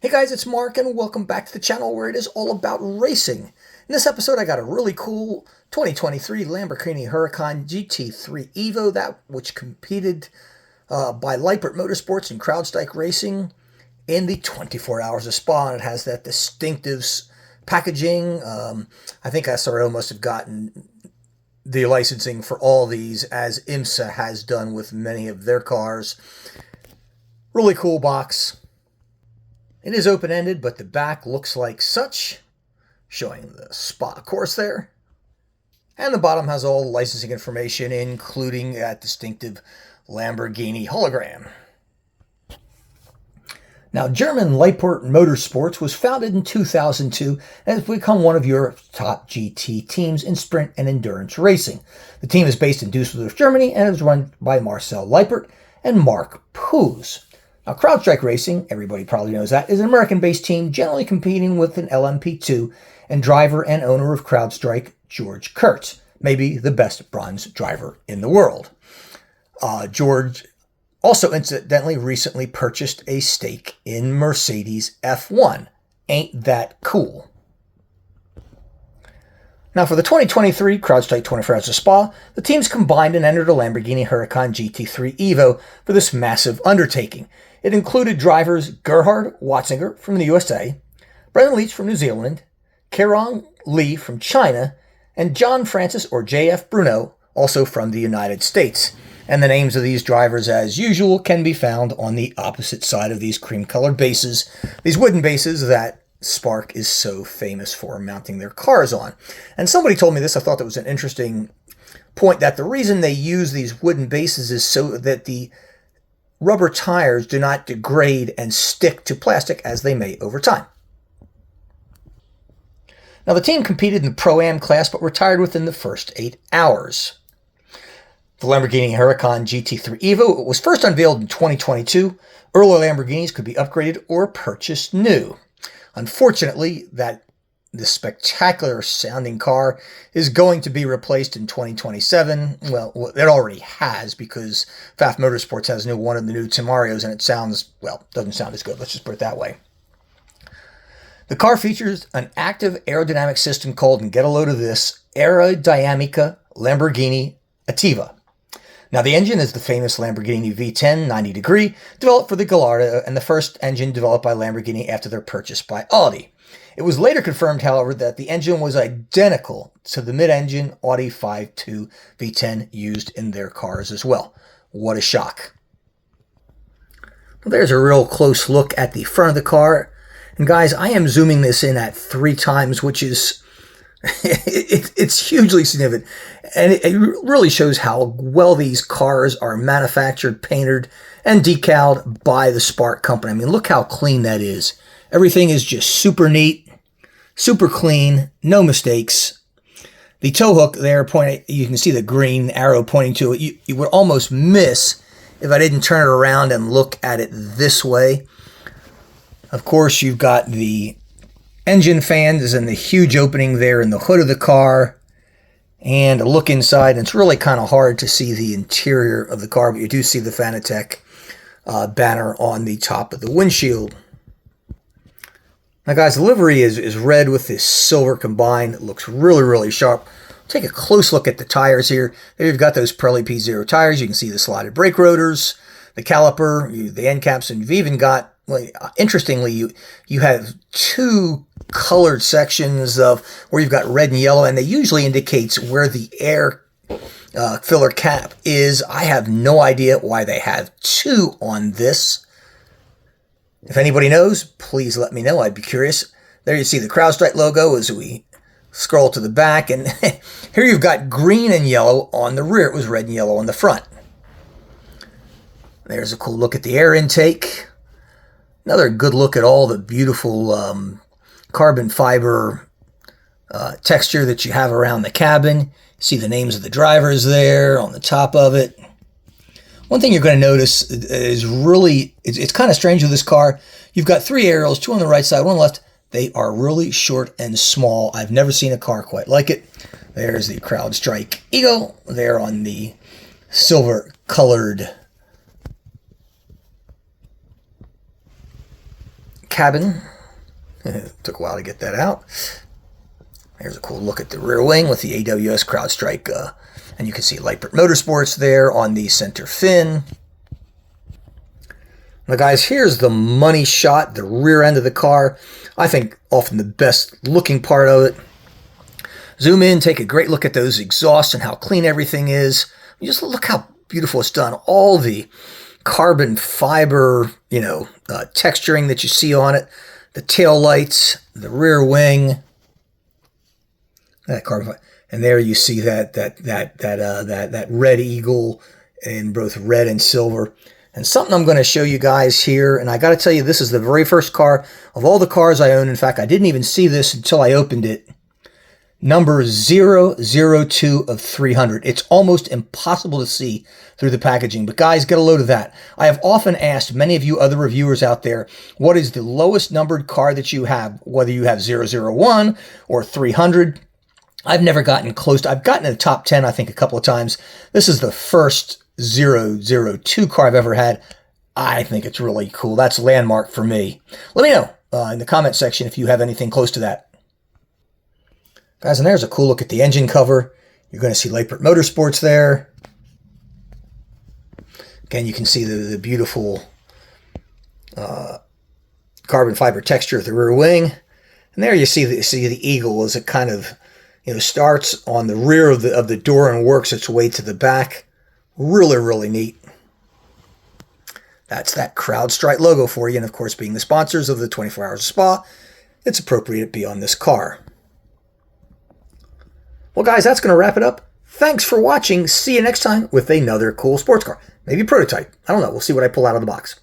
Hey guys, it's Mark and welcome back to the channel where it is all about racing. In this episode I got a really cool 2023 Lamborghini Huracan GT3 EVO, which competed by Lippert Motorsports and CrowdStrike Racing in the 24 Hours of Spa, and it has that distinctive packaging. I think SRO must have gotten the licensing for all these, as IMSA has done with many of their cars. Really cool box. It is open-ended, but the back looks like such, showing the Spa course there. And the bottom has all the licensing information, including that distinctive Lamborghini hologram. Now, German Lippert Motorsports was founded in 2002 and has become one of Europe's top GT teams in sprint and endurance racing. The team is based in Düsseldorf, Germany, and is run by Marcel Lippert and Mark Poos. Now, CrowdStrike Racing, everybody probably knows that, is an American-based team generally competing with an LMP2 and driver and owner of CrowdStrike, George Kurtz, maybe the best bronze driver in the world. George also incidentally recently purchased a stake in Mercedes F1. Ain't that cool? Now, for the 2023 CrowdStrike 24 Hours of Spa, the teams combined and entered a Lamborghini Huracan GT3 EVO for this massive undertaking. It included drivers Gerhard Watzinger from the USA, Brendan Leach from New Zealand, Kieran Lee from China, and John Francis, or JF Bruno, also from the United States. And the names of these drivers, as usual, can be found on the opposite side of these cream-colored bases, these wooden bases that Spark is so famous for mounting their cars on. And somebody told me this, I thought that was an interesting point, that the reason they use these wooden bases is so that the rubber tires do not degrade and stick to plastic as they may over time. Now, the team competed in the Pro-Am class but retired within the first 8 hours. The Lamborghini Huracan GT3 EVO was first unveiled in 2022. Earlier Lamborghinis could be upgraded or purchased new. Unfortunately, this spectacular sounding car is going to be replaced in 2027. Well, it already has, because Pfaff Motorsports has one of the new Tamarios, and it sounds, well, doesn't sound as good. Let's just put it that way. The car features an active aerodynamic system called, and get a load of this, Aerodynamica Lamborghini Attiva. Now, the engine is the famous Lamborghini V10 90 degree, developed for the Gallardo, and the first engine developed by Lamborghini after their purchase by Audi. It was later confirmed, however, that the engine was identical to the mid-engine Audi 5.2 V10 used in their cars as well. What a shock. Well, there's a real close look at the front of the car. And guys, I am zooming this in at 3 times, which is it's hugely significant, and it really shows how well these cars are manufactured, painted, and decaled by the Spark company. I mean, look how clean that is. Everything is just super neat, super clean, no mistakes. The tow hook there, you can see the green arrow pointing to it. You would almost miss if I didn't turn it around and look at it this way. Of course, you've got the engine fans and the huge opening there in the hood of the car, and a look inside, and it's really kind of hard to see the interior of the car, but you do see the Fanatec banner on the top of the windshield. Now guys, the livery is red with this silver combined. It looks really, really sharp. Take a close look at the tires here. There you've got those Pirelli P0 tires. You can see the slotted brake rotors, the caliper, the end caps, and you've even got, well, interestingly, you have 2 colored sections of where you've got red and yellow, and they usually indicates where the air filler cap is. I have no idea why they have 2 on this. If anybody knows, please let me know. I'd be curious. There you see the CrowdStrike logo as we scroll to the back, and here you've got green and yellow on the rear. It was red and yellow on the front. There's a cool look at the air intake. Another good look at all the beautiful carbon fiber texture that you have around the cabin. See the names of the drivers there on the top of it. One thing you're going to notice is really, it's kind of strange with this car. You've got 3 aerials, 2 on the right side, 1 on the left. They are really short and small. I've never seen a car quite like it. There's the CrowdStrike Eagle there on the silver-colored cabin. Took a while to get that out. Here's a cool look at the rear wing with the AWS CrowdStrike, and you can see Lightbird Motorsports there on the center fin. Now guys, here's the money shot, the rear end of the car. I think often the best looking part of it. Zoom in, take a great look at those exhausts and how clean everything is. Just look how beautiful it's done. All the carbon fiber, texturing that you see on it. The tail lights, the rear wing. That carbon fiber. And there you see that red eagle in both red and silver. And something I'm going to show you guys here, and I got to tell you, this is the very first car of all the cars I own. In fact, I didn't even see this until I opened it. Number 002 of 300. It's almost impossible to see through the packaging, but guys, get a load of that. I have often asked many of you other reviewers out there, what is the lowest numbered car that you have, whether you have 001 or 300. I've never gotten close. I've gotten in the top 10, I think, a couple of times. This is the first 002 car I've ever had. I think it's really cool. That's landmark for me. Let me know in the comment section if you have anything close to that. Guys, and there's a cool look at the engine cover. You're going to see Lightbird Motorsports there. Again, you can see the beautiful carbon fiber texture of the rear wing. And there you see the eagle as it kind of starts on the rear of the door and works its way to the back. Really, really neat. That's that CrowdStrike logo for you. And of course, being the sponsors of the 24 Hours of Spa, it's appropriate to be on this car. Well, guys, that's going to wrap it up. Thanks for watching. See you next time with another cool sports car. Maybe prototype. I don't know. We'll see what I pull out of the box.